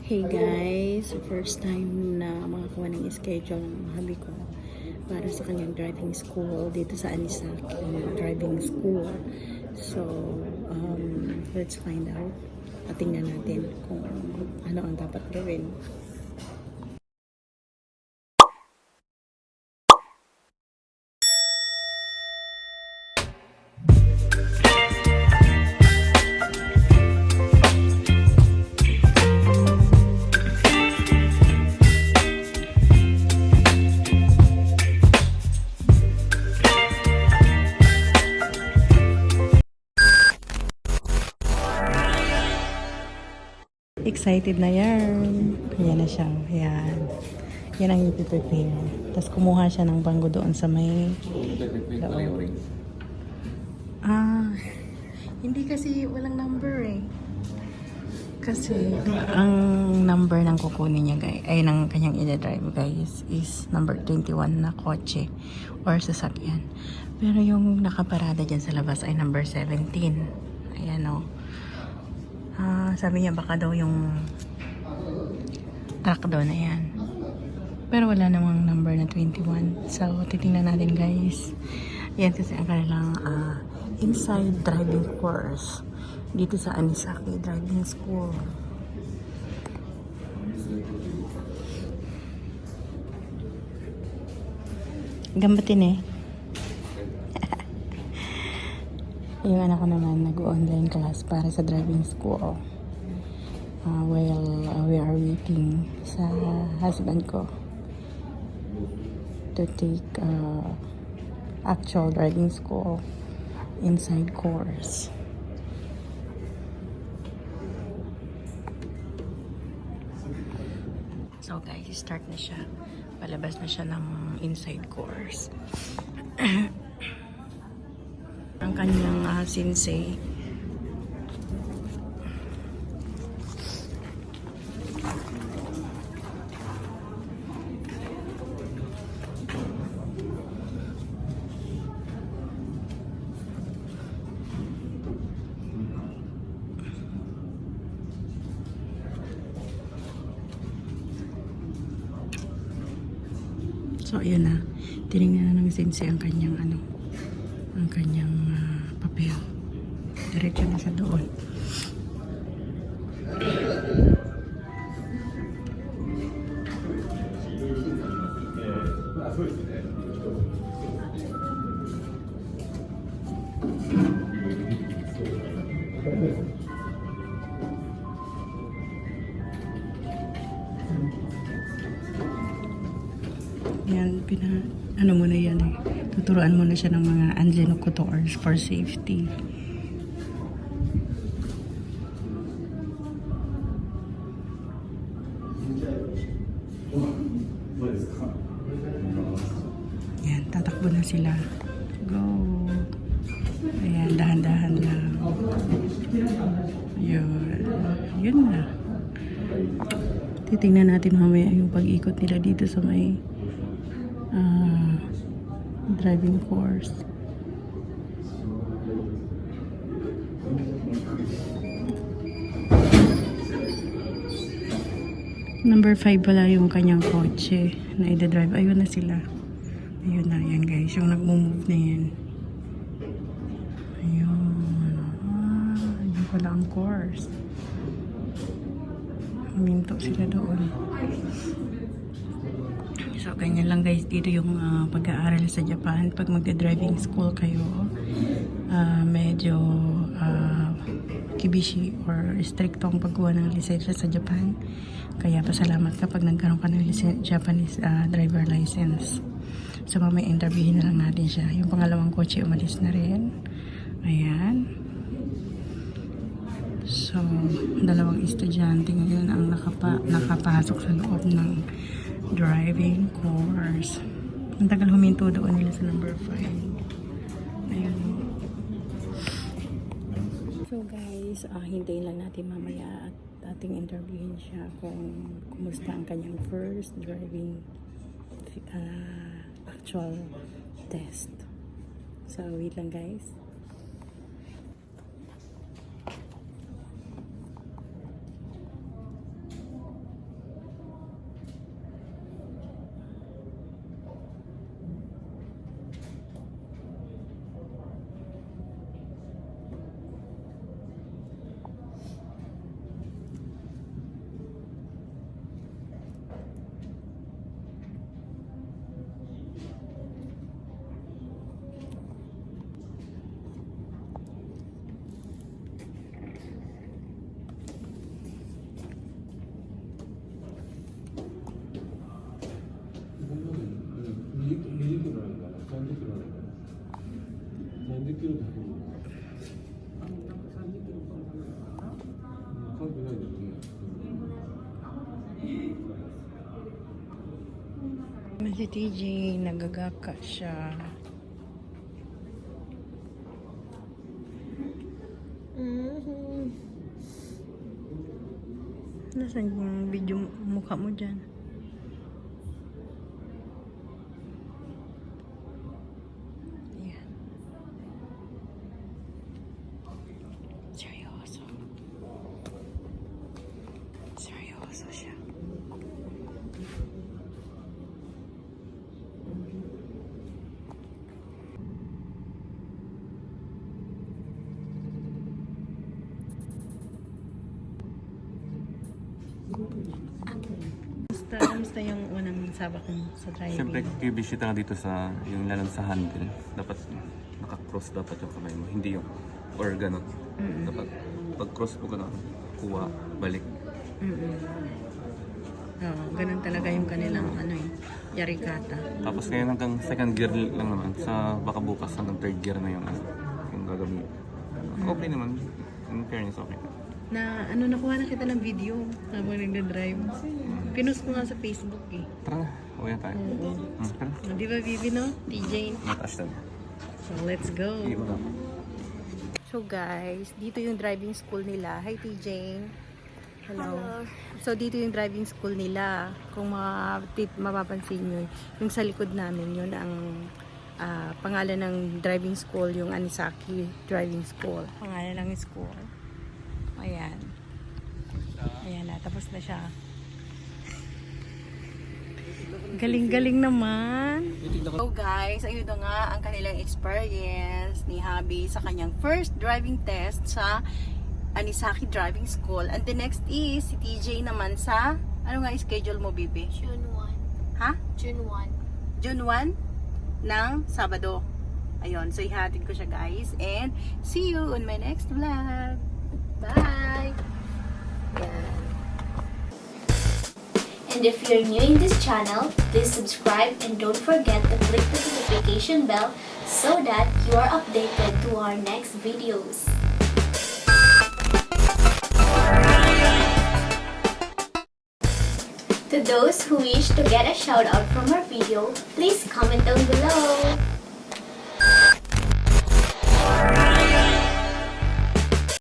Hey guys, first time na makakuha ng schedule ng hubby ko para sa kanyang driving school dito sa Anisaki driving school. So, let's find out. At tingnan natin kung ano ang dapat gawin. Excited na yan. Ayan na siya. Ayan. Yan ang ipiprepare. Tapos kumuha siya ng banggo doon sa may loob. Hindi kasi walang number eh. Kasi ang number ng kukunin niya guys, ay ng kanyang ina-drive guys is number 21 na kotse or sasakyan. Pero yung nakaparada dyan sa labas ay number 17. Ayan o. Sabi niya baka daw yung truck doon, ayan. Pero wala namang number na 21. So, titingnan natin guys. Yan kasi ang kanilang inside driving course dito sa Anisaki Driving School. Gambatin eh. Yung anak ko naman nag-online class para sa driving school. While we are waiting sa husband ko to take actual driving school inside course. So guys, start na siya. Palabas na siya ng inside course. Ang kanyang sensei. So, ayun na. Tinignan na ng sensei ang kanyang ang kanyang papel. Diretso na siya doon. Yan, ano muna yan eh. Tuturuan muna siya ng mga anlinocuttors for safety. Yan, tatakbo na sila. Go! Ayan, dahan-dahan lang. Yun. Yun na. Titingnan natin mamaya yung pag-ikot nila dito sa may driving course. Number 5 pala yung kanyang kotse na i-drive. Ayun na sila. Ayun na. Yan guys. Yung nag-move na yan. Ayun. Ayun pala ang course. Huminto sila doon. So, ganyan lang guys. Dito yung pag-aaral sa Japan. Pag magda-driving school kayo, medyo kibishi or stricto ang pagkuha ng lisensya sa Japan. Kaya pasalamat kapag nagkaroon ka ng Japanese driver license. So, mamaya interviewin na lang natin siya. Yung pangalawang kotse umalis na rin. Ayan. So, dalawang estudyante ngayon ang nakapasok sa loob ng driving course. Ang tagal huminto doon nila sa number 5. Ayun. So guys, hintayin lang natin mamaya at ating interviewin siya kung kumusta ang kanyang first driving actual test. So wait lang guys. Si TJ, nagagaka siya. Nasaan yung video mukha mo dyan? Ayan. Seryoso. Seryoso siya. Kamusta yung unang sabak mo sa driving? Siyempre, kibisita ka dito sa yung lalang sa handle. Dapat naka-cross dapat yung kamay mo. Hindi yung or ganun. Dapat pag-cross mo ka na, kuha, balik. Oo, ganun talaga yung kanilang yarikata. Tapos ngayon hanggang second gear lang naman. Sa baka bukas hanggang third gear na yung yung gagawin. Okay naman. In fairness, okay. Nakuha na kita ng video habang nagda-drive. Pinost ko nga sa Facebook eh. Tara na, uwi na tayo. Tara. Di ba, Bibi, no? TJ. Mataas na. So, let's go. Iiwa ka. So, guys, dito yung driving school nila. Hi, TJ. Hello. So, dito yung driving school nila. Kung mapapansin nyo, yung sa likod namin, yun ang pangalan ng driving school, yung Anisaki Driving School. Pangalan ng school. Ayan. Ayan na, tapos na siya. Galing-galing naman. So guys, ayun na nga ang kanilang experience ni Habi sa kanyang first driving test sa Anisaki Driving School. And the next is si TJ naman sa, ano nga schedule mo, Bibi? June 1. Ha? June 1. June 1 ng Sabado. Ayun, so ihatid ko siya guys. And see you on my next vlog. Bye! Yan. And if you're new in this channel, please subscribe and don't forget to click the notification bell so that you are updated to our next videos. To those who wish to get a shout out from our video, please comment down below.